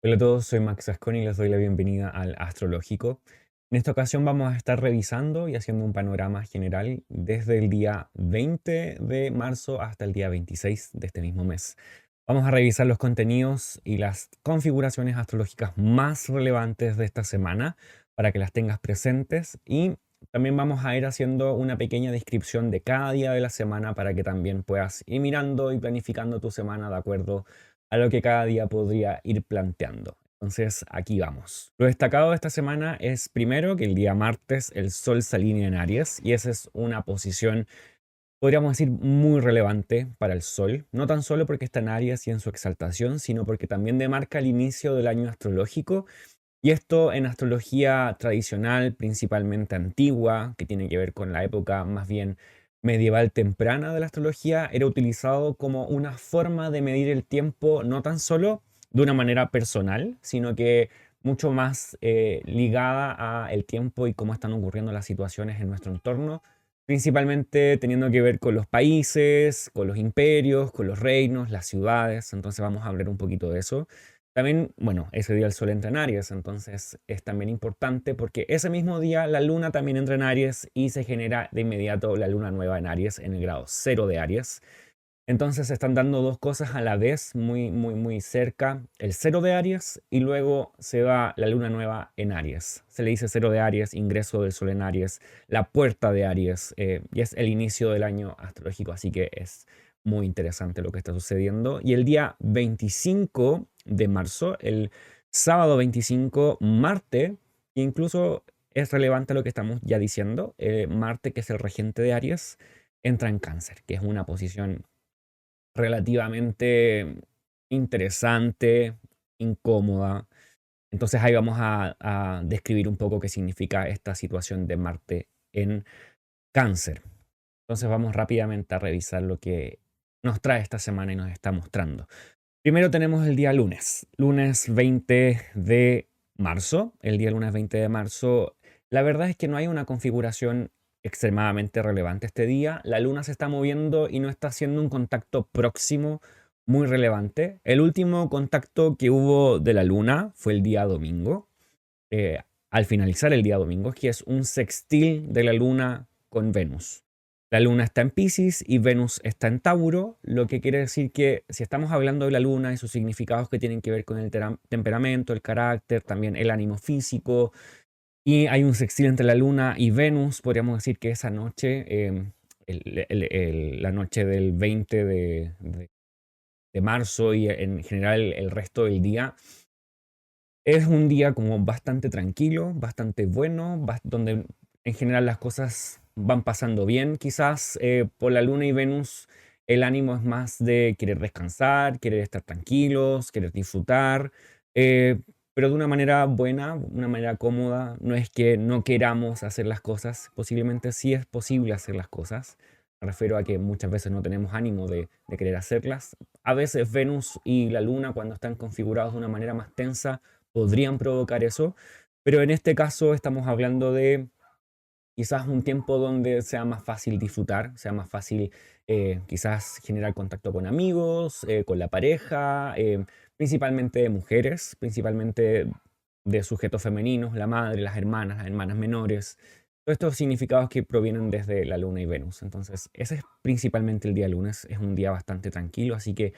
Hola a todos, soy Max Asconi y les doy la bienvenida al Astrológico. En esta ocasión vamos a estar revisando y haciendo un panorama general desde el día 20 de marzo hasta el día 26 de este mismo mes. Vamos a revisar los contenidos y las configuraciones astrológicas más relevantes de esta semana para que las tengas presentes y también vamos a ir haciendo una pequeña descripción de cada día de la semana para que también puedas ir mirando y planificando tu semana de acuerdo a lo que cada día podría ir planteando. Entonces, aquí vamos. Lo destacado de esta semana es primero que el día martes el Sol se alinea en Aries y esa es una posición, podríamos decir, muy relevante para el Sol. No tan solo porque está en Aries y en su exaltación, sino porque también demarca el inicio del año astrológico. Y esto en astrología tradicional, principalmente antigua, que tiene que ver con la época más bien medieval temprana de la astrología, era utilizado como una forma de medir el tiempo no tan solo de una manera personal, sino que mucho más ligada a el tiempo y cómo están ocurriendo las situaciones en nuestro entorno, principalmente teniendo que ver con los países, con los imperios, con los reinos, las ciudades. Entonces vamos a hablar un poquito de eso. También, bueno, ese día el Sol entra en Aries, entonces es también importante porque ese mismo día la Luna también entra en Aries y se genera de inmediato la Luna nueva en Aries, en el grado cero de Aries. Entonces se están dando dos cosas a la vez, muy, muy, muy cerca. El cero de Aries y luego se va la Luna nueva en Aries. Se le dice cero de Aries, ingreso del Sol en Aries, la puerta de Aries, y es el inicio del año astrológico, así que es muy interesante lo que está sucediendo. Y el día 25 de marzo, el sábado 25, Marte, que incluso es relevante lo que estamos ya diciendo, Marte, que es el regente de Aries, entra en Cáncer, que es una posición relativamente interesante, incómoda. Entonces ahí vamos a describir un poco qué significa esta situación de Marte en Cáncer. Entonces vamos rápidamente a revisar lo que nos trae esta semana y nos está mostrando. Primero tenemos el día lunes, lunes 20 de marzo. El día lunes 20 de marzo, la verdad es que no hay una configuración extremadamente relevante este día. La luna se está moviendo y no está haciendo un contacto próximo muy relevante. El último contacto que hubo de la luna fue el día domingo, eh, al finalizar el día domingo, que es un sextil de la luna con Venus. La luna está en Piscis y Venus está en Tauro, lo que quiere decir que si estamos hablando de la luna y sus significados que tienen que ver con el temperamento, el carácter, también el ánimo físico, y hay un sextil entre la luna y Venus, podríamos decir que esa noche, la noche del 20 de marzo y en general el resto del día, es un día como bastante tranquilo, bastante bueno, donde en general las cosas van pasando bien. Quizás por la Luna y Venus el ánimo es más de querer descansar, querer estar tranquilos, querer disfrutar, eh, pero de una manera buena, una manera cómoda. No es que no queramos hacer las cosas, posiblemente sí es posible hacer las cosas. Me refiero a que muchas veces no tenemos ánimo de querer hacerlas. A veces Venus y la Luna, cuando están configurados de una manera más tensa, podrían provocar eso, pero en este caso estamos hablando de quizás un tiempo donde sea más fácil disfrutar, sea más fácil quizás generar contacto con amigos, con la pareja, principalmente de mujeres, principalmente de sujetos femeninos, la madre, las hermanas menores, todos estos significados que provienen desde la luna y Venus. Entonces, ese es principalmente el día lunes, es un día bastante tranquilo, así que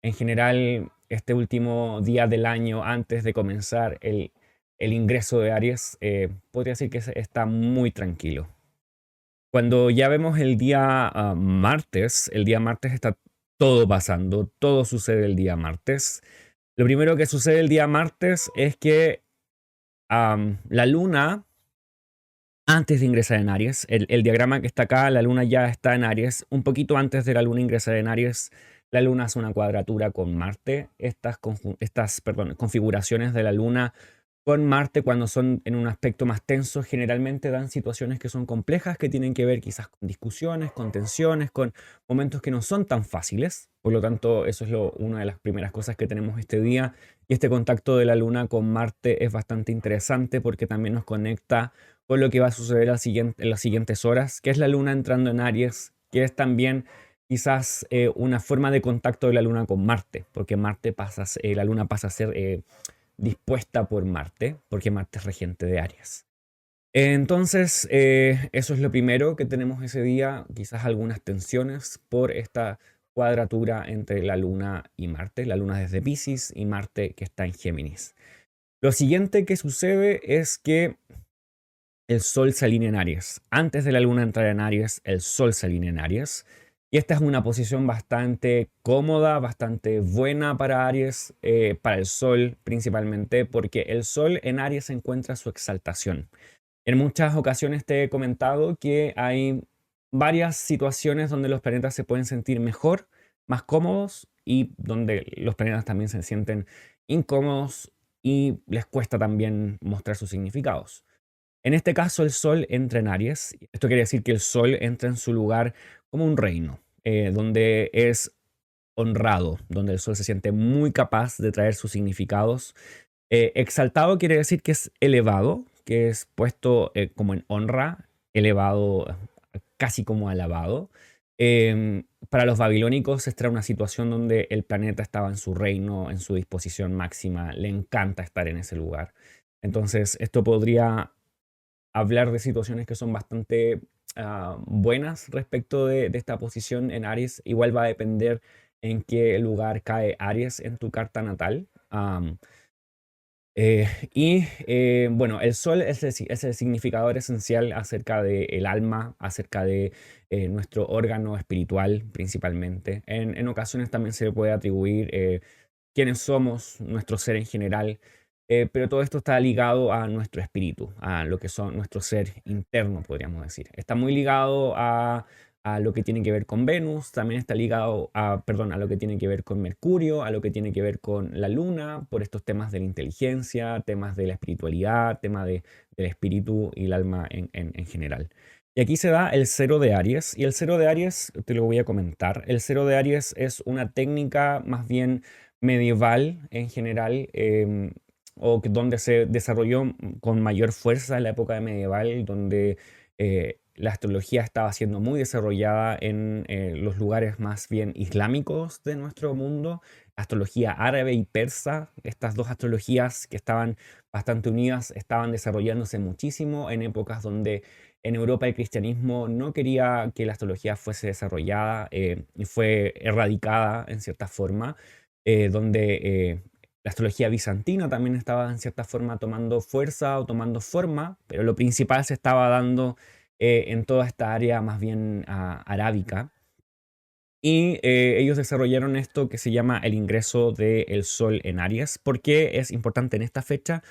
en general este último día del año antes de comenzar el ingreso de Aries, podría decir que está muy tranquilo. Cuando ya vemos el día martes, el día martes está todo pasando, todo sucede el día martes. Lo primero que sucede el día martes es que la luna, antes de ingresar en Aries, el diagrama que está acá, la luna ya está en Aries, un poquito antes de la luna ingresar en Aries, la luna hace una cuadratura con Marte. Estas configuraciones de la luna con Marte, cuando son en un aspecto más tenso, generalmente dan situaciones que son complejas, que tienen que ver quizás con discusiones, con tensiones, con momentos que no son tan fáciles. Por lo tanto, eso es una de las primeras cosas que tenemos este día. Y este contacto de la Luna con Marte es bastante interesante porque también nos conecta con lo que va a suceder en las siguientes horas, que es la Luna entrando en Aries, que es también quizás una forma de contacto de la Luna con Marte, porque la Luna pasa a ser dispuesta por Marte, porque Marte es regente de Aries. Entonces, eso es lo primero que tenemos ese día, quizás algunas tensiones por esta cuadratura entre la Luna y Marte, la Luna desde Piscis y Marte que está en Géminis. Lo siguiente que sucede es que el Sol se alinea en Aries. Antes de la Luna entrar en Aries, el Sol se alinea en Aries. Y esta es una posición bastante cómoda, bastante buena para Aries, para el Sol principalmente, porque el Sol en Aries encuentra su exaltación. En muchas ocasiones te he comentado que hay varias situaciones donde los planetas se pueden sentir mejor, más cómodos, y donde los planetas también se sienten incómodos y les cuesta también mostrar sus significados. En este caso, el Sol entra en Aries. Esto quiere decir que el Sol entra en su lugar como un reino, donde es honrado, donde el Sol se siente muy capaz de traer sus significados. Exaltado quiere decir que es elevado, que es puesto como en honra, elevado, casi como alabado. Para los babilónicos esta era una situación donde el planeta estaba en su reino, en su disposición máxima, le encanta estar en ese lugar. Entonces, esto podría hablar de situaciones que son bastante buenas respecto de esta posición en Aries. Igual va a depender en qué lugar cae Aries en tu carta natal. Bueno, el Sol es el significador esencial acerca del alma, acerca de nuestro órgano espiritual principalmente. En ocasiones también se le puede atribuir quiénes somos, nuestro ser en general, pero todo esto está ligado a nuestro espíritu, a lo que son nuestro ser interno, podríamos decir. Está muy ligado a lo que tiene que ver con Venus, también está ligado a lo que tiene que ver con Mercurio, a lo que tiene que ver con la Luna, por estos temas de la inteligencia, temas de la espiritualidad, del espíritu y el alma en general. Y aquí se da el cero de Aries, y el cero de Aries, te lo voy a comentar, el cero de Aries es una técnica más bien medieval en general, donde se desarrolló con mayor fuerza en la época medieval, donde la astrología estaba siendo muy desarrollada en los lugares más bien islámicos de nuestro mundo, astrología árabe y persa. Estas dos astrologías que estaban bastante unidas estaban desarrollándose muchísimo en épocas donde en Europa el cristianismo no quería que la astrología fuese desarrollada y fue erradicada en cierta forma, donde la astrología bizantina también estaba en cierta forma tomando fuerza o tomando forma, pero lo principal se estaba dando en toda esta área más bien arábica. Y ellos desarrollaron esto que se llama el ingreso del Sol en Aries. ¿Por qué es importante en esta fecha?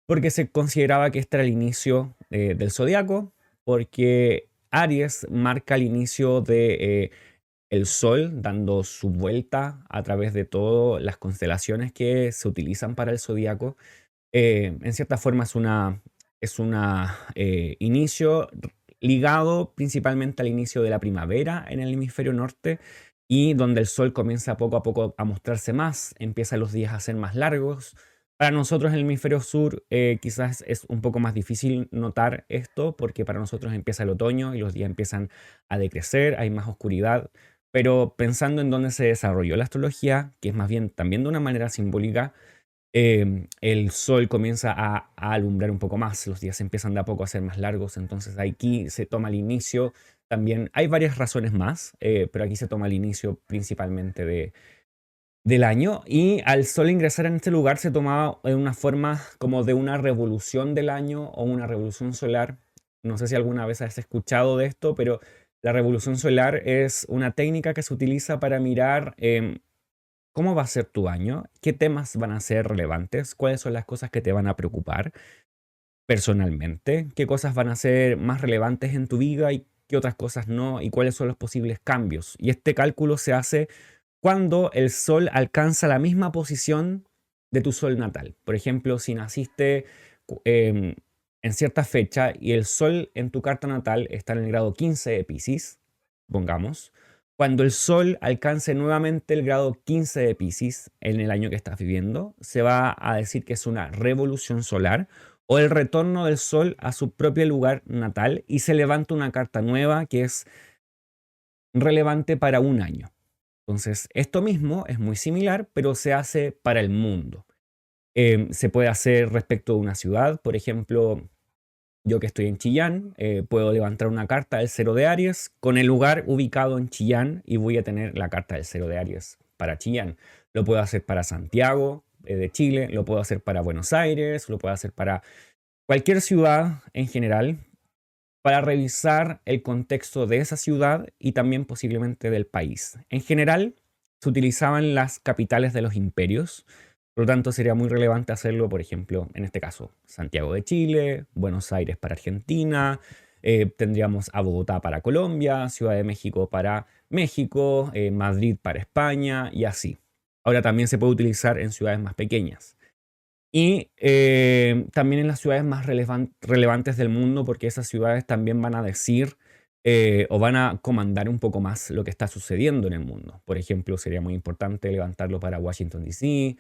Porque se consideraba que este era el inicio del zodiaco, porque Aries marca el inicio de el Sol dando su vuelta a través de todas las constelaciones que se utilizan para el zodiaco. En cierta forma es un inicio ligado principalmente al inicio de la primavera en el hemisferio norte, y donde el Sol comienza poco a poco a mostrarse más, empiezan los días a ser más largos. Para nosotros en el hemisferio sur quizás es un poco más difícil notar esto, porque para nosotros empieza el otoño y los días empiezan a decrecer, hay más oscuridad. Pero pensando en dónde se desarrolló la astrología, que es más bien también de una manera simbólica, el Sol comienza a alumbrar un poco más, los días empiezan de a poco a ser más largos, entonces aquí se toma el inicio. También hay varias razones más, pero aquí se toma el inicio principalmente del año, y al Sol ingresar en este lugar se tomaba en una forma como de una revolución del año o una revolución solar. No sé si alguna vez has escuchado de esto, pero la revolución solar es una técnica que se utiliza para mirar cómo va a ser tu año, qué temas van a ser relevantes, cuáles son las cosas que te van a preocupar personalmente, qué cosas van a ser más relevantes en tu vida y qué otras cosas no, y cuáles son los posibles cambios. Y este cálculo se hace cuando el Sol alcanza la misma posición de tu Sol natal. Por ejemplo, si naciste en cierta fecha y el Sol en tu carta natal está en el grado 15 de Piscis, pongamos, cuando el Sol alcance nuevamente el grado 15 de Piscis en el año que estás viviendo, se va a decir que es una revolución solar o el retorno del Sol a su propio lugar natal, y se levanta una carta nueva que es relevante para un año. Entonces, esto mismo es muy similar, pero se hace para el mundo. Se puede hacer respecto de una ciudad, por ejemplo, yo que estoy en Chillán, puedo levantar una carta del cero de Aries con el lugar ubicado en Chillán y voy a tener la carta del cero de Aries para Chillán. Lo puedo hacer para Santiago, de Chile, lo puedo hacer para Buenos Aires, lo puedo hacer para cualquier ciudad en general, para revisar el contexto de esa ciudad y también posiblemente del país. En general, se utilizaban las capitales de los imperios, por lo tanto sería muy relevante hacerlo, por ejemplo, en este caso, Santiago de Chile, Buenos Aires para Argentina, tendríamos a Bogotá para Colombia, Ciudad de México para México, Madrid para España y así. Ahora también se puede utilizar en ciudades más pequeñas. Y también en las ciudades más relevantes del mundo, porque esas ciudades también van a decir o van a comandar un poco más lo que está sucediendo en el mundo. Por ejemplo, sería muy importante levantarlo para Washington, D.C.,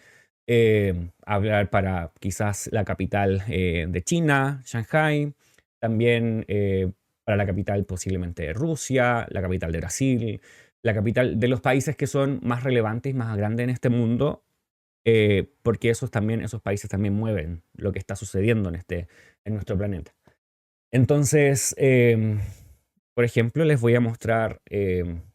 hablar para quizás la capital de China, Shanghai, también para la capital posiblemente de Rusia, la capital de Brasil, la capital de los países que son más relevantes y más grandes en este mundo, porque esos países también mueven lo que está sucediendo en nuestro planeta. Entonces, por ejemplo, les voy a mostrar,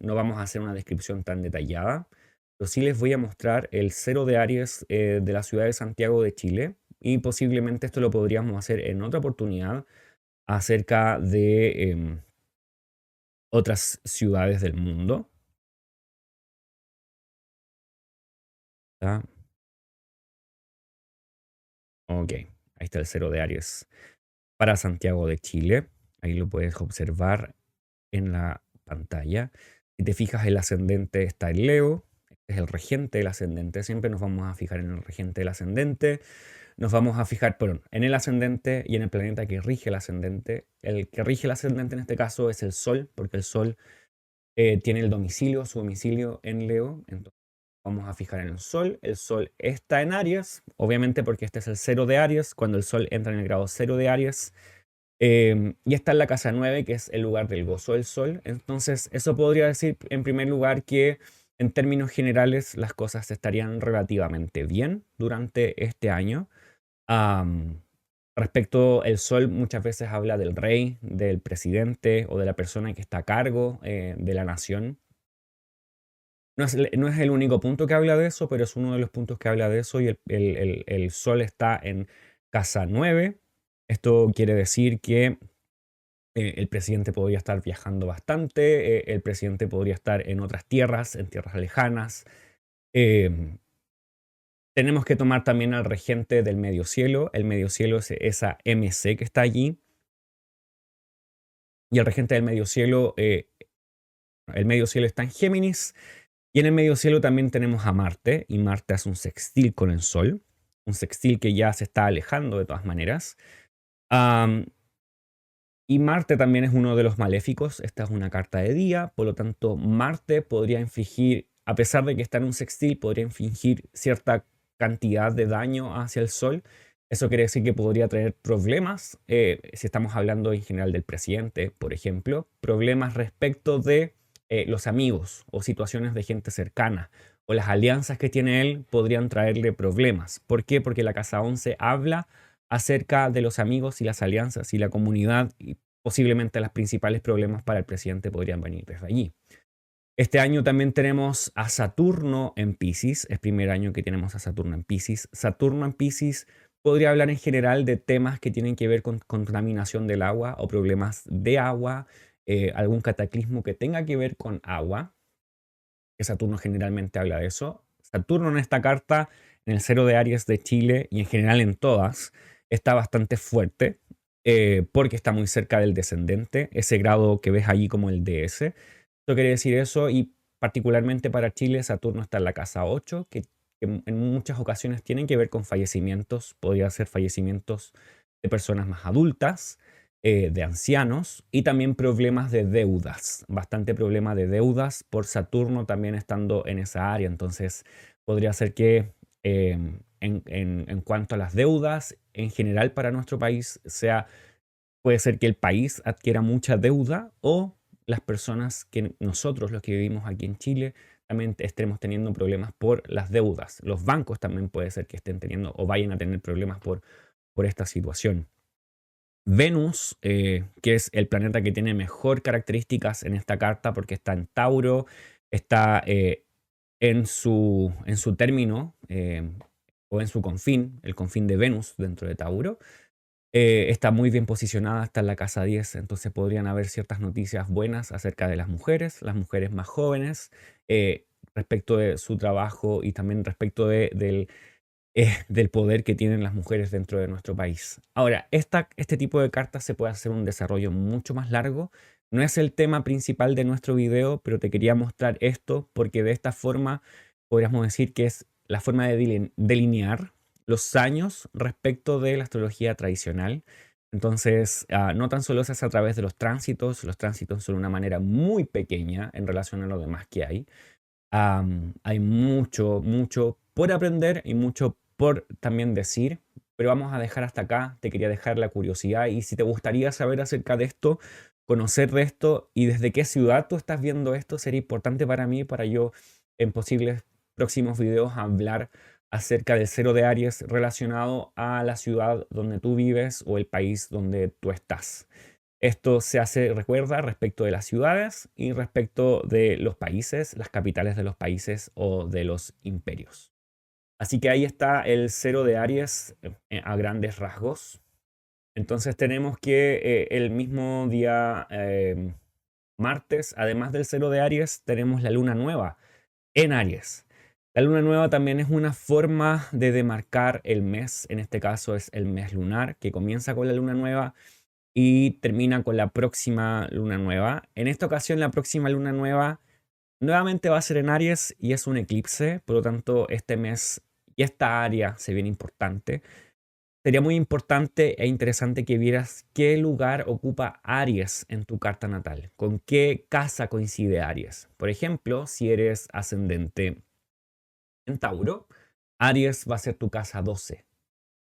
no vamos a hacer una descripción tan detallada, pero sí les voy a mostrar el cero de Aries de la ciudad de Santiago de Chile, y posiblemente esto lo podríamos hacer en otra oportunidad acerca de otras ciudades del mundo. ¿Tá? Ok, ahí está el cero de Aries para Santiago de Chile. Ahí lo puedes observar en la pantalla. Si te fijas, el ascendente está en Leo. Este es el regente del ascendente. Siempre nos vamos a fijar en el regente del ascendente. Nos vamos a fijar, perdón, en el ascendente y en el planeta que rige el ascendente. El que rige el ascendente en este caso es el Sol, porque el Sol tiene el domicilio, su domicilio en Leo. Entonces vamos a fijar en el Sol. El Sol está en Aries, obviamente porque este es el cero de Aries. Cuando el Sol entra en el grado cero de Aries, y está en la casa 9, que es el lugar del gozo del sol. Entonces, eso podría decir, en primer lugar, que en términos generales las cosas estarían relativamente bien durante este año. Am, Respecto al sol, muchas veces habla del rey, del presidente o de la persona que está a cargo de la nación. No es el único punto que habla de eso, pero es uno de los puntos que habla de eso, y el sol está en casa 9. Esto quiere decir que el presidente podría estar viajando bastante, el presidente podría estar en otras tierras, en tierras lejanas. Em, Tenemos que tomar también al regente del medio cielo. El medio cielo es esa MC que está allí. Y el medio cielo está en Géminis. Y en el medio cielo también tenemos a Marte. Y Marte hace un sextil con el Sol. Un sextil que ya se está alejando de todas maneras. Y Marte también es uno de los maléficos. Esta es una carta de día, por lo tanto Marte podría infligir, a pesar de que está en un sextil, podría infligir cierta cantidad de daño hacia el Sol. Eso quiere decir que podría traer problemas, si estamos hablando en general del presidente, por ejemplo, problemas respecto de los amigos o situaciones de gente cercana, o las alianzas que tiene él podrían traerle problemas. ¿Por qué? Porque la casa 11 habla acerca de los amigos y las alianzas y la comunidad, y posiblemente los principales problemas para el presidente podrían venir desde allí. Este año también tenemos a Saturno en Piscis. Es primer año que tenemos a Saturno en Piscis. Saturno en Piscis podría hablar en general de temas que tienen que ver con contaminación del agua o problemas de agua, algún cataclismo que tenga que ver con agua, que Saturno generalmente habla de eso. Saturno en esta carta, en el cero de Aries de Chile y en general en todas, está bastante fuerte, porque está muy cerca del descendente, ese grado que ves allí como el DS. Esto quiere decir eso, y particularmente para Chile, Saturno está en la casa 8, que en muchas ocasiones tienen que ver con fallecimientos. Podría ser fallecimientos de personas más adultas, de ancianos, y también problemas de deudas, bastante problema de deudas por Saturno también estando en esa área. Entonces podría ser que en cuanto a las deudas en general para nuestro país, puede ser que el país adquiera mucha deuda, o las personas, que nosotros los que vivimos aquí en Chile, también estemos teniendo problemas por las deudas. Los bancos también puede ser que estén teniendo o vayan a tener problemas por esta situación. Venus, que es el planeta que tiene mejor características en esta carta porque está en Tauro, está en su término o en su confín, el confín de Venus dentro de Tauro. Está muy bien posicionada, está en la casa 10, entonces podrían haber ciertas noticias buenas acerca de las mujeres más jóvenes, respecto de su trabajo y también respecto del poder que tienen las mujeres dentro de nuestro país. Ahora, este tipo de cartas se puede hacer un desarrollo mucho más largo. No es el tema principal de nuestro video, pero te quería mostrar esto porque de esta forma podríamos decir que es la forma de delinear los años respecto de la astrología tradicional. Entonces, no tan solo se hace a través de los tránsitos son una manera muy pequeña en relación a lo demás que hay. Hay mucho, mucho por aprender y mucho por también decir, pero vamos a dejar hasta acá. Te quería dejar la curiosidad y si te gustaría saber acerca de esto, conocer de esto y desde qué ciudad tú estás viendo esto, sería importante para mí, para yo en posibles próximos videos hablar acerca del cero de Aries relacionado a la ciudad donde tú vives o el país donde tú estás. Esto se hace, recuerda, respecto de las ciudades y respecto de los países, las capitales de los países o de los imperios. Así que ahí está el cero de Aries a grandes rasgos. Entonces tenemos que el mismo día martes, además del cero de Aries, tenemos la luna nueva en Aries. La luna nueva también es una forma de demarcar el mes, en este caso es el mes lunar, que comienza con la luna nueva y termina con la próxima luna nueva. En esta ocasión, la próxima luna nueva nuevamente va a ser en Aries y es un eclipse, por lo tanto, este mes y esta área se viene importante. Sería muy importante e interesante que vieras qué lugar ocupa Aries en tu carta natal, con qué casa coincide Aries. Por ejemplo, si eres ascendente en Tauro, Aries va a ser tu casa 12.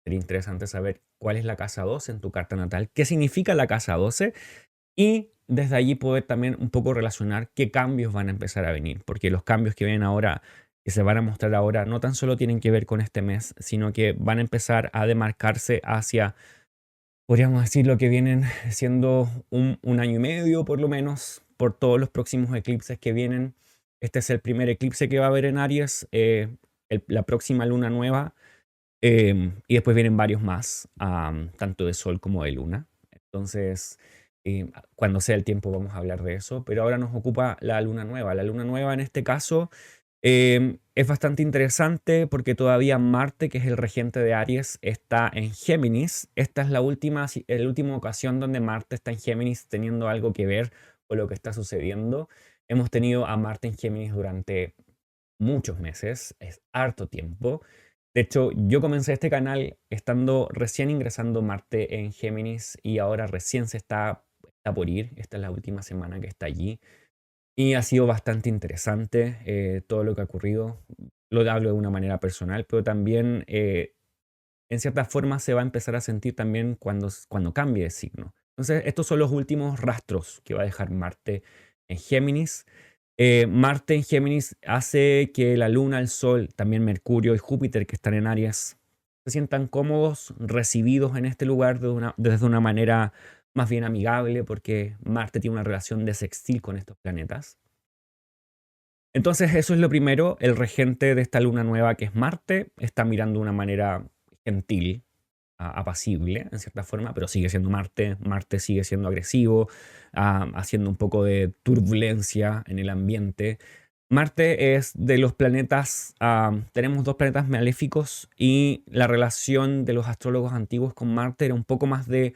Sería interesante saber cuál es la casa 12 en tu carta natal, qué significa la casa 12 y desde allí poder también un poco relacionar qué cambios van a empezar a venir, porque los cambios que vienen ahora, que se van a mostrar ahora, no tan solo tienen que ver con este mes, sino que van a empezar a demarcarse hacia, podríamos decir, lo que vienen siendo un año y medio por lo menos, por todos los próximos eclipses que vienen. Este es el primer eclipse que va a haber en Aries, la próxima luna nueva. Y después vienen varios más, tanto de Sol como de Luna. Entonces, cuando sea el tiempo vamos a hablar de eso, pero ahora nos ocupa la Luna Nueva. La Luna Nueva en este caso es bastante interesante porque todavía Marte, que es el regente de Aries, está en Géminis. Esta es la última ocasión donde Marte está en Géminis teniendo algo que ver con lo que está sucediendo. Hemos tenido a Marte en Géminis durante muchos meses, es harto tiempo. De hecho, yo comencé este canal estando recién ingresando Marte en Géminis y ahora recién está por ir. Esta es la última semana que está allí. Y ha sido bastante interesante todo lo que ha ocurrido. Lo hablo de una manera personal, pero también en cierta forma se va a empezar a sentir también cuando cambie de signo. Entonces, estos son los últimos rastros que va a dejar Marte en Géminis. Marte en Géminis hace que la Luna, el Sol, también Mercurio y Júpiter, que están en Aries, se sientan cómodos, recibidos en este lugar desde una manera más bien amigable, porque Marte tiene una relación de sextil con estos planetas. Entonces, eso es lo primero. El regente de esta luna nueva, que es Marte, está mirando de una manera gentil, apacible, en cierta forma, pero sigue siendo Marte. Marte sigue siendo agresivo, haciendo un poco de turbulencia en el ambiente. Marte es de los planetas, tenemos dos planetas maléficos y la relación de los astrólogos antiguos con Marte era un poco más de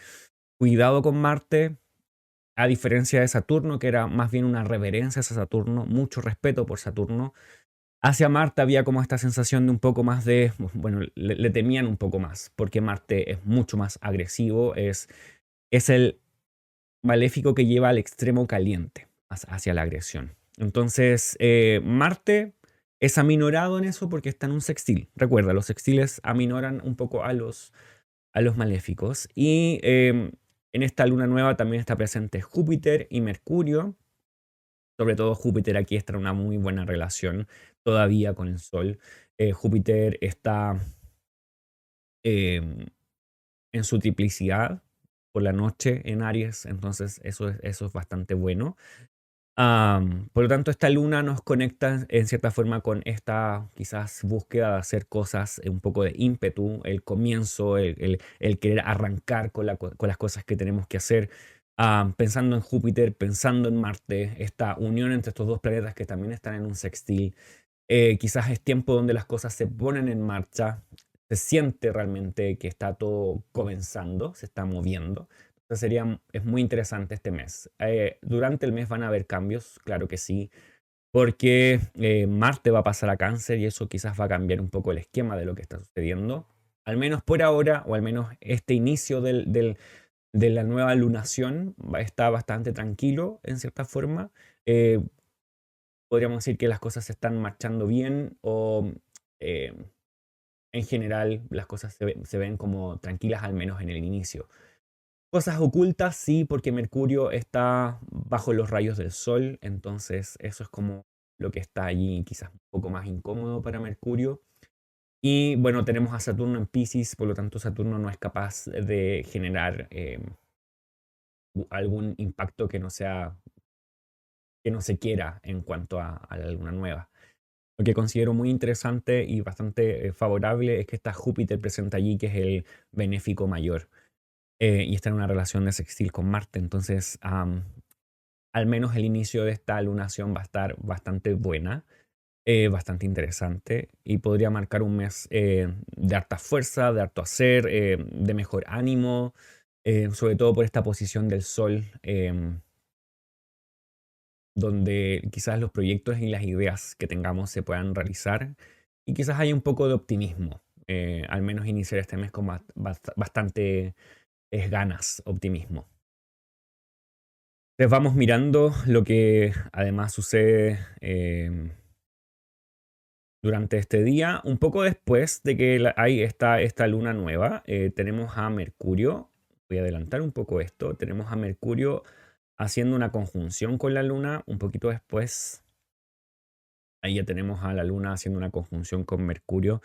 cuidado con Marte, a diferencia de Saturno, que era más bien una reverencia hacia Saturno, mucho respeto por Saturno. Hacia Marte había como esta sensación de un poco más de, bueno, le temían un poco más, porque Marte es mucho más agresivo, es el maléfico que lleva al extremo caliente, hacia la agresión. Entonces, Marte es aminorado en eso porque está en un sextil. Recuerda, los sextiles aminoran un poco a los maléficos. Y en esta luna nueva también está presente Júpiter y Mercurio. Sobre todo Júpiter aquí está en una muy buena relación todavía con el Sol. Júpiter está em, en su triplicidad por la noche en Aries, entonces eso es bastante bueno. Por lo tanto, esta luna nos conecta en cierta forma con esta quizás búsqueda de hacer cosas, un poco de ímpetu, el comienzo, el querer arrancar con las cosas que tenemos que hacer. Pensando en Júpiter, pensando en Marte, esta unión entre estos dos planetas que también están en un sextil. Quizás es tiempo donde las cosas se ponen en marcha, se siente realmente que está todo comenzando, se está moviendo. Entonces es muy interesante este mes. Durante el mes van a haber cambios, claro que sí, porque Marte va a pasar a Cáncer y eso quizás va a cambiar un poco el esquema de lo que está sucediendo. Al menos por ahora, o al menos este inicio de la nueva lunación está bastante tranquilo en cierta forma. Eh, Podríamos decir que las cosas se están marchando bien o eh, en general las cosas se ven como tranquilas al menos en el inicio. Cosas ocultas, sí, porque Mercurio está bajo los rayos del Sol, entonces eso es como lo que está allí quizás un poco más incómodo para Mercurio. Y bueno, tenemos a Saturno en Piscis, por lo tanto Saturno no es capaz de generar algún impacto que no se quiera en cuanto a la luna nueva. Lo que considero muy interesante y bastante favorable es que está Júpiter presente allí, que es el benéfico mayor, y está en una relación de sextil con Marte. Entonces, al menos el inicio de esta lunación va a estar bastante buena, bastante interesante, y podría marcar un mes de harta fuerza, de harto hacer, de mejor ánimo, sobre todo por esta posición del Sol. Donde quizás los proyectos y las ideas que tengamos se puedan realizar y quizás haya un poco de optimismo. Al menos iniciar este mes con bastante ganas, optimismo. Entonces vamos mirando lo que además sucede durante este día. Un poco después de que hay esta luna nueva, tenemos a Mercurio. Voy a adelantar un poco esto. Tenemos a Mercurio haciendo una conjunción con la luna un poquito después. Ahí ya tenemos a la luna haciendo una conjunción con Mercurio.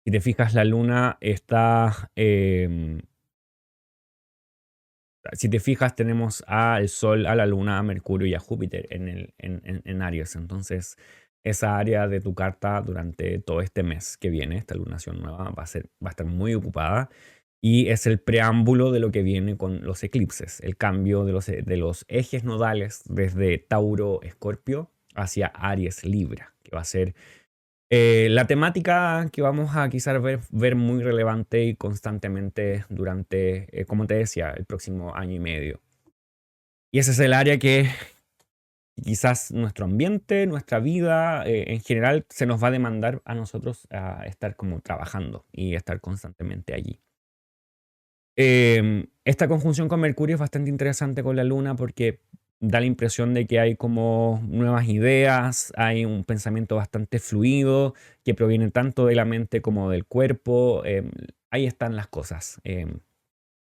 Si te fijas, la luna está... si te fijas, tenemos al Sol, a la luna, a Mercurio y a Júpiter en Aries. Entonces, esa área de tu carta durante todo este mes que viene, esta lunación nueva, va a estar muy ocupada. Y es el preámbulo de lo que viene con los eclipses, el cambio de los ejes nodales desde Tauro, Escorpio hacia Aries, Libra, que va a ser la temática que vamos a quizás ver muy relevante y constantemente durante, como te decía, el próximo año y medio. Y ese es el área que quizás nuestro ambiente, nuestra vida en general se nos va a demandar a nosotros a estar como trabajando y estar constantemente allí. Esta conjunción con Mercurio es bastante interesante con la Luna porque da la impresión de que hay como nuevas ideas, hay un pensamiento bastante fluido que proviene tanto de la mente como del cuerpo. Ahí están las cosas.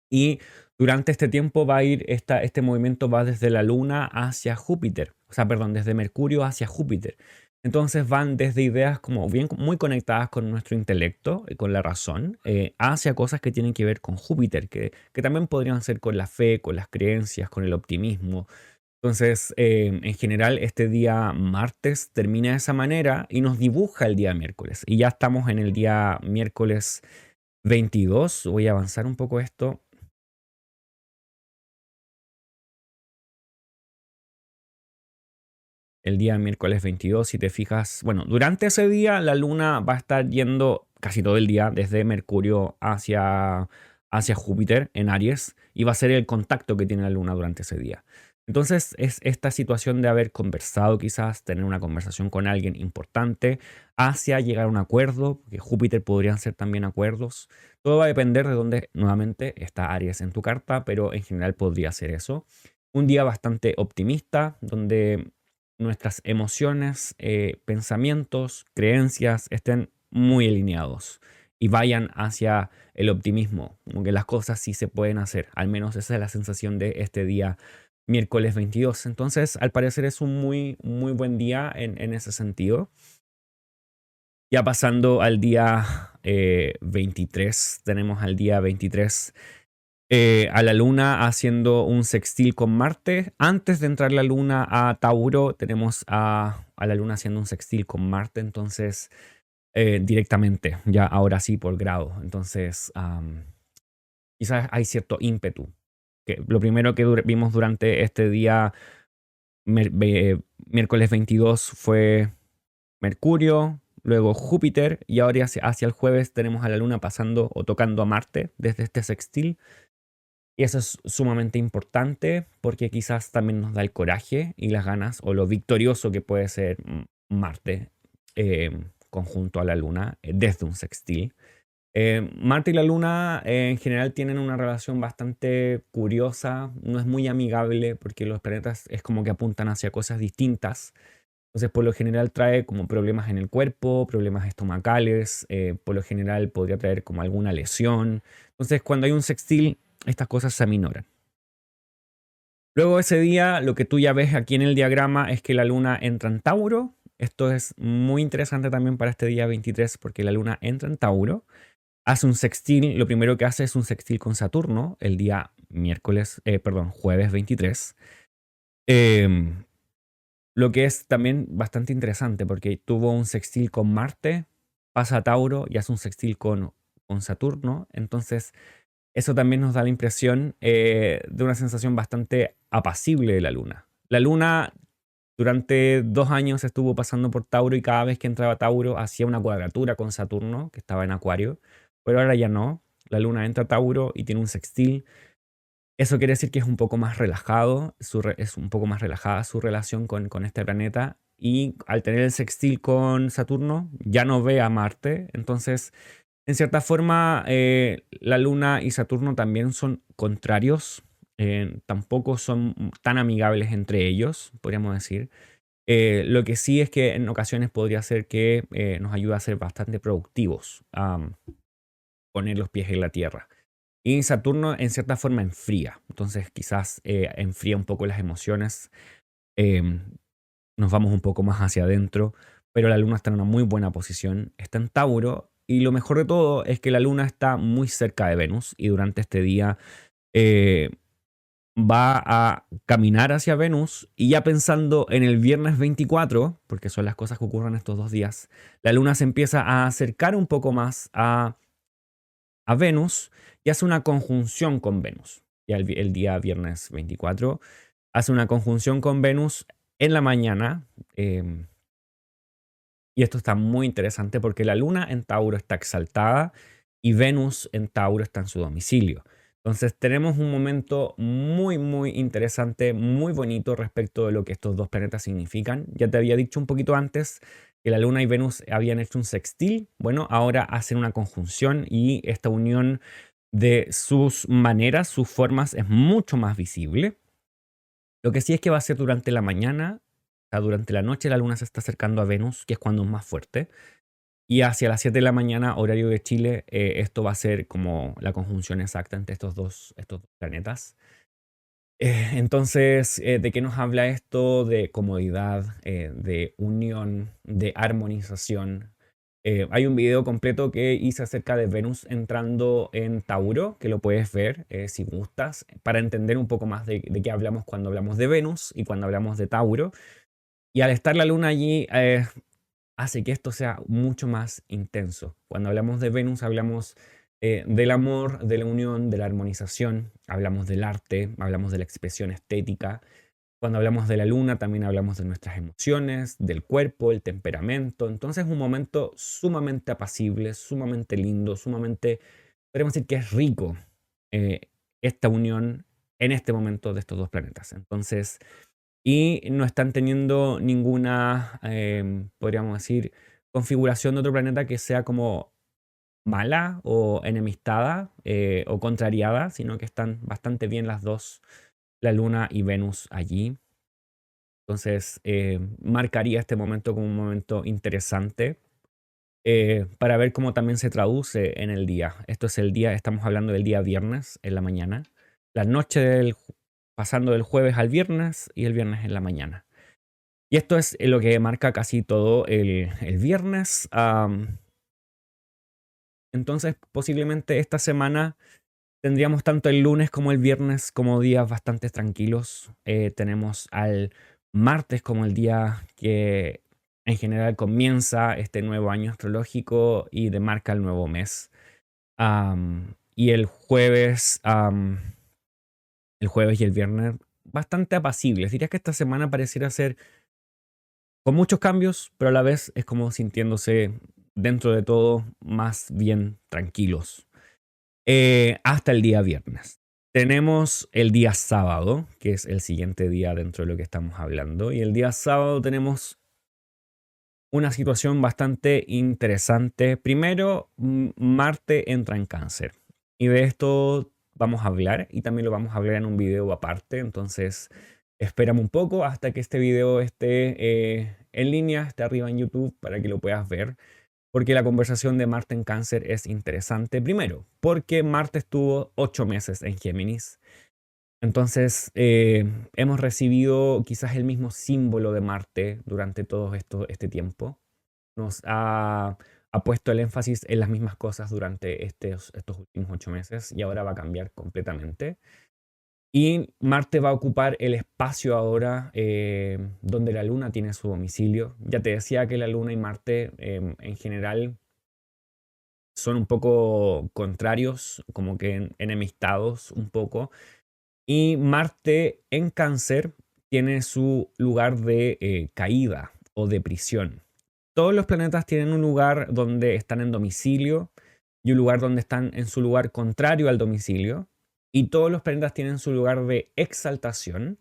Y durante este tiempo va a ir, este movimiento va desde la Luna hacia Júpiter, o sea, perdón, desde Mercurio hacia Júpiter. Entonces van desde ideas como bien muy conectadas con nuestro intelecto y con la razón, hacia cosas que tienen que ver con Júpiter, que también podrían ser con la fe, con las creencias, con el optimismo. Entonces, en general, este día martes termina de esa manera y nos dibuja el día miércoles. Y ya estamos en el día miércoles 22. Voy a avanzar un poco esto. El día miércoles 22, si te fijas, bueno, durante ese día la luna va a estar yendo casi todo el día desde Mercurio hacia Júpiter en Aries y va a ser el contacto que tiene la luna durante ese día. Entonces es esta situación de haber conversado quizás, tener una conversación con alguien importante hacia llegar a un acuerdo, que Júpiter podrían ser también acuerdos. Todo va a depender de dónde nuevamente está Aries en tu carta, pero en general podría ser eso. Un día bastante optimista, donde nuestras emociones, pensamientos, creencias estén muy alineados y vayan hacia el optimismo, como que las cosas sí se pueden hacer. Al menos esa es la sensación de este día miércoles 22. Entonces, al parecer es un muy, muy buen día en ese sentido. Ya pasando al día 23, tenemos al día 23 a la luna haciendo un sextil con Marte. Antes de entrar la luna a Tauro, tenemos a la luna haciendo un sextil con Marte, entonces directamente, ya ahora sí por grado. Entonces, quizás hay cierto ímpetu. Que lo primero que vimos durante este día, miércoles 22, fue Mercurio, luego Júpiter, y ahora hacia el jueves tenemos a la luna pasando o tocando a Marte desde este sextil. Y eso es sumamente importante porque quizás también nos da el coraje y las ganas o lo victorioso que puede ser Marte eh, conjunto a la Luna desde un sextil. Marte y la Luna en general tienen una relación bastante curiosa, no es muy amigable porque los planetas es como que apuntan hacia cosas distintas. Entonces, por lo general trae como problemas en el cuerpo, problemas estomacales, por lo general podría traer como alguna lesión. Entonces, cuando hay un sextil, estas cosas se aminoran. Luego ese día, lo que tú ya ves aquí en el diagrama es que la luna entra en Tauro. Esto es muy interesante también para este día 23 porque la luna entra en Tauro. Hace un sextil, lo primero que hace es un sextil con Saturno el día jueves 23. Lo que es también bastante interesante porque tuvo un sextil con Marte, pasa a Tauro y hace un sextil con Saturno. Entonces, eso también nos da la impresión de una sensación bastante apacible de la Luna. La Luna durante 2 años estuvo pasando por Tauro y cada vez que entraba a Tauro hacía una cuadratura con Saturno, que estaba en Acuario, pero ahora ya no. La Luna entra a Tauro y tiene un sextil. Eso quiere decir que es un poco más relajado, es un poco más relajada su relación con este planeta. Y al tener el sextil con Saturno, ya no ve a Marte. Entonces, en cierta forma, la Luna y Saturno también son contrarios. Tampoco son tan amigables entre ellos, podríamos decir. Lo que sí es que en ocasiones podría ser que nos ayude a ser bastante productivos, a poner los pies en la Tierra. Y Saturno en cierta forma enfría, entonces quizás enfría un poco las emociones, em, nos vamos un poco más hacia adentro, pero la Luna está en una muy buena posición, está en Tauro y lo mejor de todo es que la Luna está muy cerca de Venus y durante este día eh, va a caminar hacia Venus y ya pensando en el viernes 24, porque son las cosas que ocurren estos 2 días, la Luna se empieza a acercar un poco más a Venus y hace una conjunción con Venus. Ya el día viernes 24 hace una conjunción con Venus en la mañana. Y esto está muy interesante porque la luna en Tauro está exaltada y Venus en Tauro está en su domicilio. Entonces tenemos un momento muy, muy interesante, muy bonito respecto de lo que estos dos planetas significan. Ya te había dicho un poquito antes que la luna y Venus habían hecho un sextil. Bueno, ahora hacen una conjunción y esta unión de sus maneras, sus formas es mucho más visible. Lo que sí es que va a ser durante la mañana, o sea, durante la noche la luna se está acercando a Venus, que es cuando es más fuerte. Y hacia las 7 de la mañana, horario de Chile, esto va a ser como la conjunción exacta entre estos dos planetas. Entonces, ¿de qué nos habla esto? De comodidad, de unión, de armonización. Hay un video completo que hice acerca de Venus entrando en Tauro, que lo puedes ver si gustas, para entender un poco más de qué hablamos cuando hablamos de Venus y cuando hablamos de Tauro. Y al estar la luna allí, hace que esto sea mucho más intenso. Cuando hablamos de Venus, hablamos del amor, de la unión, de la armonización, hablamos del arte, hablamos de la expresión estética. Cuando hablamos de la luna, también hablamos de nuestras emociones, del cuerpo, el temperamento. Entonces es un momento sumamente apacible, sumamente lindo, sumamente, podríamos decir que es rico eh, esta unión en este momento de estos dos planetas. Entonces, y no están teniendo ninguna, podríamos decir, configuración de otro planeta que sea como mala o enemistada o contrariada, sino que están bastante bien las dos, la Luna y Venus allí. Entonces, marcaría este momento como un momento interesante para ver cómo también se traduce en el día. Esto es el día, estamos hablando del día viernes en la mañana. La noche pasando del jueves al viernes y el viernes en la mañana. Y esto es lo que marca casi todo el viernes. Entonces, posiblemente esta semana tendríamos tanto el lunes como el viernes como días bastante tranquilos. Tenemos al martes como el día que en general comienza este nuevo año astrológico y demarca el nuevo mes. Y el jueves y el viernes bastante apacibles. Diría que esta semana pareciera ser con muchos cambios, pero a la vez es como sintiéndose dentro de todo más bien tranquilos. Hasta el día viernes. Tenemos el día sábado, que es el siguiente día dentro de lo que estamos hablando. Y el día sábado tenemos una situación bastante interesante. Primero, Marte entra en Cáncer. Y de esto vamos a hablar y también lo vamos a hablar en un video aparte. Entonces, espérame un poco hasta que este video esté en línea, esté arriba en YouTube para que lo puedas ver. Porque la conversación de Marte en Cáncer es interesante. Primero, porque Marte estuvo 8 meses en Géminis. Entonces, hemos recibido quizás el mismo símbolo de Marte durante todo este tiempo. Ha puesto el énfasis en las mismas cosas durante estos últimos 8 meses y ahora va a cambiar completamente. Y Marte va a ocupar el espacio ahora donde la Luna tiene su domicilio. Ya te decía que la Luna y Marte en general son un poco contrarios, como que enemistados un poco. Y Marte en Cáncer tiene su lugar de caída o de prisión. Todos los planetas tienen un lugar donde están en domicilio y un lugar donde están en su lugar contrario al domicilio. Y todos los planetas tienen su lugar de exaltación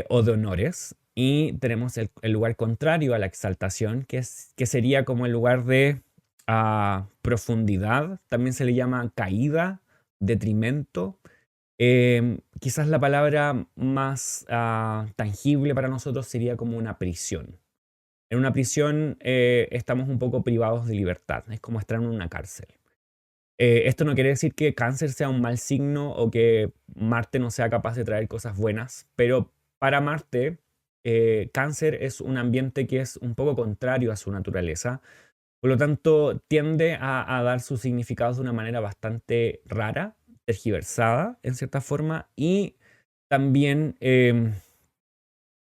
o de honores. Y tenemos el lugar contrario a la exaltación, que sería como el lugar de profundidad. También se le llama caída, detrimento. Quizás la palabra más tangible para nosotros sería como una prisión. En una prisión estamos un poco privados de libertad, es como estar en una cárcel. Esto no quiere decir que Cáncer sea un mal signo o que Marte no sea capaz de traer cosas buenas, pero para Marte, Cáncer es un ambiente que es un poco contrario a su naturaleza. Por lo tanto, tiende a dar sus significados de una manera bastante rara, tergiversada en cierta forma y también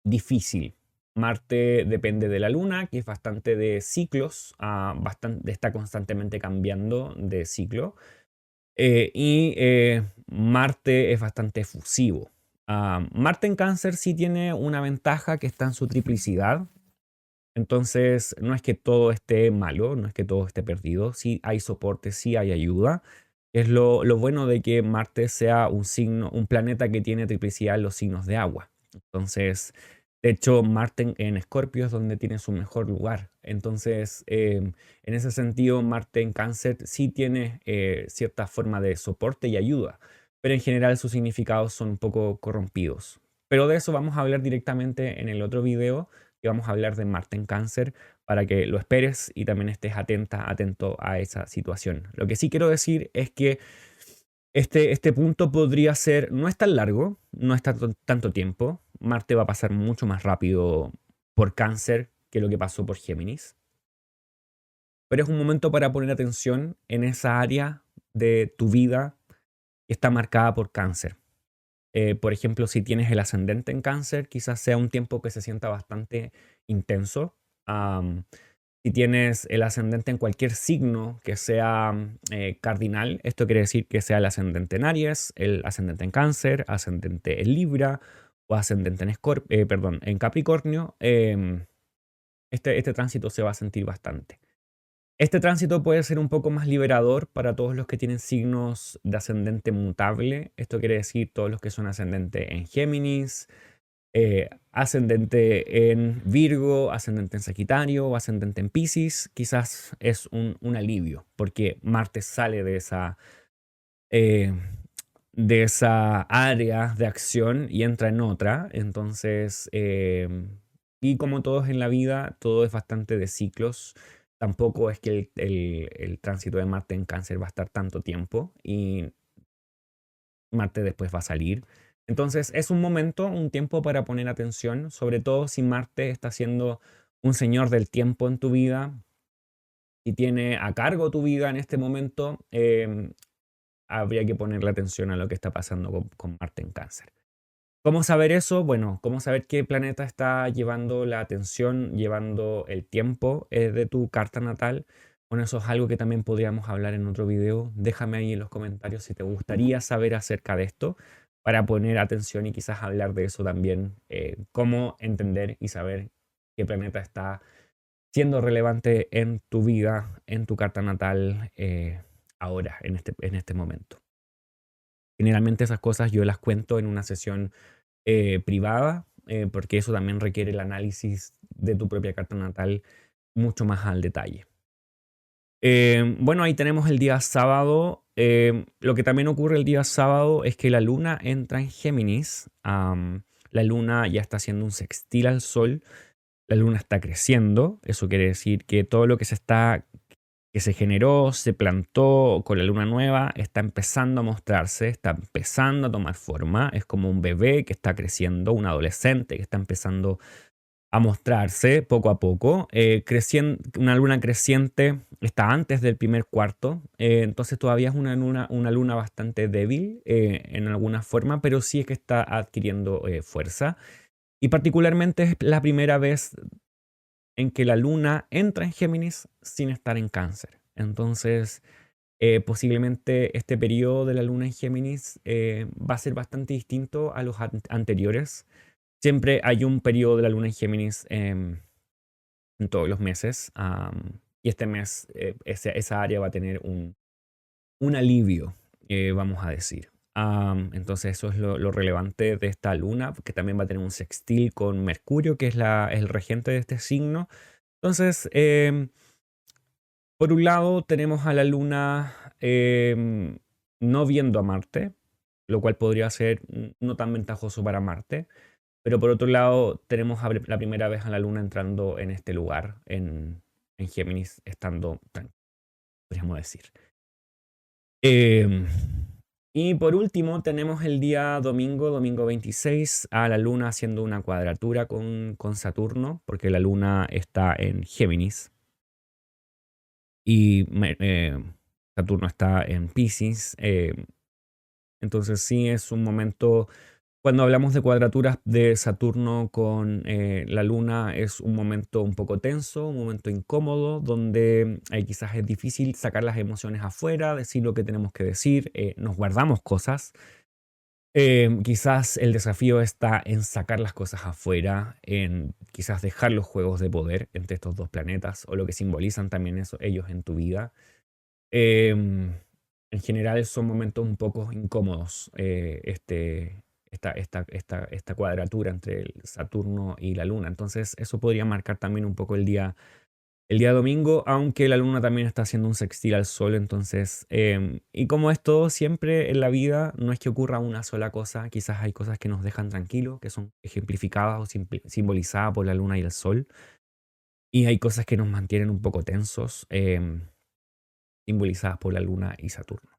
difícil. Marte depende de la Luna, que es bastante de ciclos, está constantemente cambiando de ciclo. Marte es bastante efusivo. Marte en Cáncer sí tiene una ventaja que está en su triplicidad. Entonces, no es que todo esté malo, no es que todo esté perdido. Sí hay soporte, sí hay ayuda. Es lo bueno de que Marte sea un planeta que tiene triplicidad en los signos de agua. Entonces, de hecho, Marte en Escorpio es donde tiene su mejor lugar. Entonces, en ese sentido, Marte en Cáncer sí tiene cierta forma de soporte y ayuda, pero en general sus significados son un poco corrompidos. Pero de eso vamos a hablar directamente en el otro video, que vamos a hablar de Marte en Cáncer, para que lo esperes y también estés atento a esa situación. Lo que sí quiero decir es que este punto podría ser, no es tan largo, no es tanto tiempo. Marte va a pasar mucho más rápido por Cáncer que lo que pasó por Géminis. Pero es un momento para poner atención en esa área de tu vida que está marcada por Cáncer. Por ejemplo, si tienes el ascendente en Cáncer, quizás sea un tiempo que se sienta bastante intenso. Si tienes el ascendente en cualquier signo que sea cardinal, esto quiere decir que sea el ascendente en Aries, el ascendente en Cáncer, ascendente en Libra o ascendente en Capricornio, este tránsito se va a sentir bastante. Este tránsito puede ser un poco más liberador para todos los que tienen signos de ascendente mutable. Esto quiere decir todos los que son ascendente en Géminis, ascendente en Virgo, ascendente en Sagitario o ascendente en Piscis. Quizás es un alivio porque Marte sale eh, de esa área de acción y entra en otra. Entonces, y como todos en la vida, todo es bastante de ciclos. Tampoco es que el tránsito de Marte en Cáncer va a estar tanto tiempo y Marte después va a salir. Entonces es un momento, un tiempo para poner atención, sobre todo si Marte está siendo un señor del tiempo en tu vida y tiene a cargo tu vida en este momento, habría que ponerle atención a lo que está pasando con Marte en Cáncer. ¿Cómo saber eso? Bueno, ¿cómo saber qué planeta está llevando la atención, llevando el tiempo de tu carta natal? Bueno, eso es algo que también podríamos hablar en otro video. Déjame ahí en los comentarios si te gustaría saber acerca de esto para poner atención y quizás hablar de eso también, cómo entender y saber qué planeta está siendo relevante en tu vida, en tu carta natal, ahora, en este momento. Generalmente esas cosas yo las cuento en una sesión privada, porque eso también requiere el análisis de tu propia carta natal mucho más al detalle. Bueno, ahí tenemos el día sábado. Lo que también ocurre el día sábado es que la luna entra en Géminis. La luna ya está haciendo un sextil al sol. La luna está creciendo. Eso quiere decir que todo lo que se generó, se plantó con la luna nueva, está empezando a mostrarse, está empezando a tomar forma. Es como un bebé que está creciendo, un adolescente que está empezando a mostrarse poco a poco. Una luna creciente está antes del primer cuarto, entonces todavía es una luna bastante débil en alguna forma, pero sí es que está adquiriendo fuerza. Y particularmente es la primera vez en que la luna entra en Géminis sin estar en Cáncer. Entonces, posiblemente este periodo de la luna en Géminis va a ser bastante distinto a los anteriores. Siempre hay un periodo de la luna en Géminis en todos los meses. Y este mes esa área va a tener un alivio, vamos a decir. Entonces eso es lo relevante de esta luna, que también va a tener un sextil con Mercurio, que es el regente de este signo. Entonces, por un lado tenemos a la luna no viendo a Marte, lo cual podría ser no tan ventajoso para Marte. Pero por otro lado, tenemos la primera vez a la luna entrando en este lugar, en Géminis, estando tranquilo, podríamos decir. Em, y por último, tenemos el día domingo, domingo 26, a la luna haciendo una cuadratura con Saturno, porque la luna está en Géminis y Saturno está en Piscis. Entonces sí es un momento. Cuando hablamos de cuadraturas de Saturno con la Luna, es un momento un poco tenso, un momento incómodo, donde quizás es difícil sacar las emociones afuera, decir lo que tenemos que decir, nos guardamos cosas. Quizás el desafío está en sacar las cosas afuera, en quizás dejar los juegos de poder entre estos dos planetas, o lo que simbolizan también ellos en tu vida. Em, en general son momentos un poco incómodos, esta cuadratura entre el Saturno y la Luna. Entonces eso podría marcar también un poco el día domingo, aunque la Luna también está haciendo un sextil al Sol. Entonces, y como es todo siempre en la vida, no es que ocurra una sola cosa. Quizás hay cosas que nos dejan tranquilos, que son ejemplificadas o simbolizadas por la Luna y el Sol. Y hay cosas que nos mantienen un poco tensos, simbolizadas por la Luna y Saturno.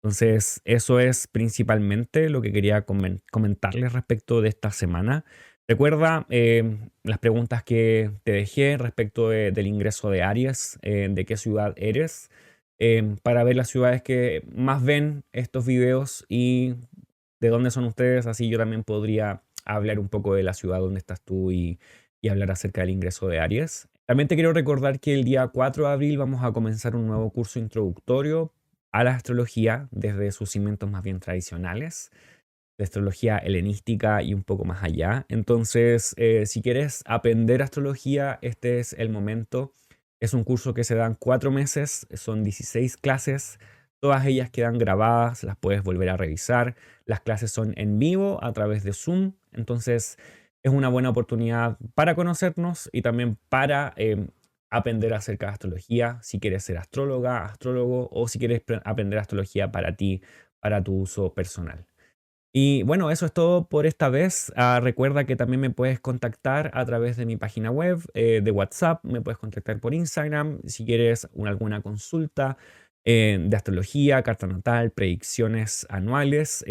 Entonces, eso es principalmente lo que quería comentarles respecto de esta semana. Recuerda las preguntas que te dejé respecto del ingreso de Aries, de qué ciudad eres, para ver las ciudades que más ven estos videos y de dónde son ustedes. Así yo también podría hablar un poco de la ciudad donde estás tú y hablar acerca del ingreso de Aries. También te quiero recordar que el día 4 de abril vamos a comenzar un nuevo curso introductorio a la astrología desde sus cimientos más bien tradicionales, de astrología helenística y un poco más allá. Entonces, si quieres aprender astrología, este es el momento. Es un curso que se da en 4 meses, son 16 clases, todas ellas quedan grabadas, las puedes volver a revisar. Las clases son en vivo a través de Zoom, entonces es una buena oportunidad para conocernos y también para aprender acerca de astrología, si quieres ser astróloga, astrólogo o si quieres aprender astrología para ti, para tu uso personal. Y bueno, eso es todo por esta vez. Recuerda que también me puedes contactar a través de mi página web, de WhatsApp, me puedes contactar por Instagram si quieres alguna consulta. de astrología, carta natal, predicciones anuales.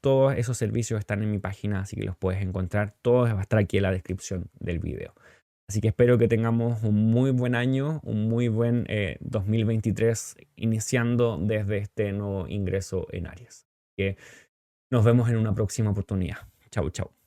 Todos esos servicios están en mi página, así que los puedes encontrar. Todo va a estar aquí en la descripción del video. Así que espero que tengamos un muy buen año, un muy buen 2023, iniciando desde este nuevo ingreso en Aries. Que nos vemos en una próxima oportunidad. Chau, chau.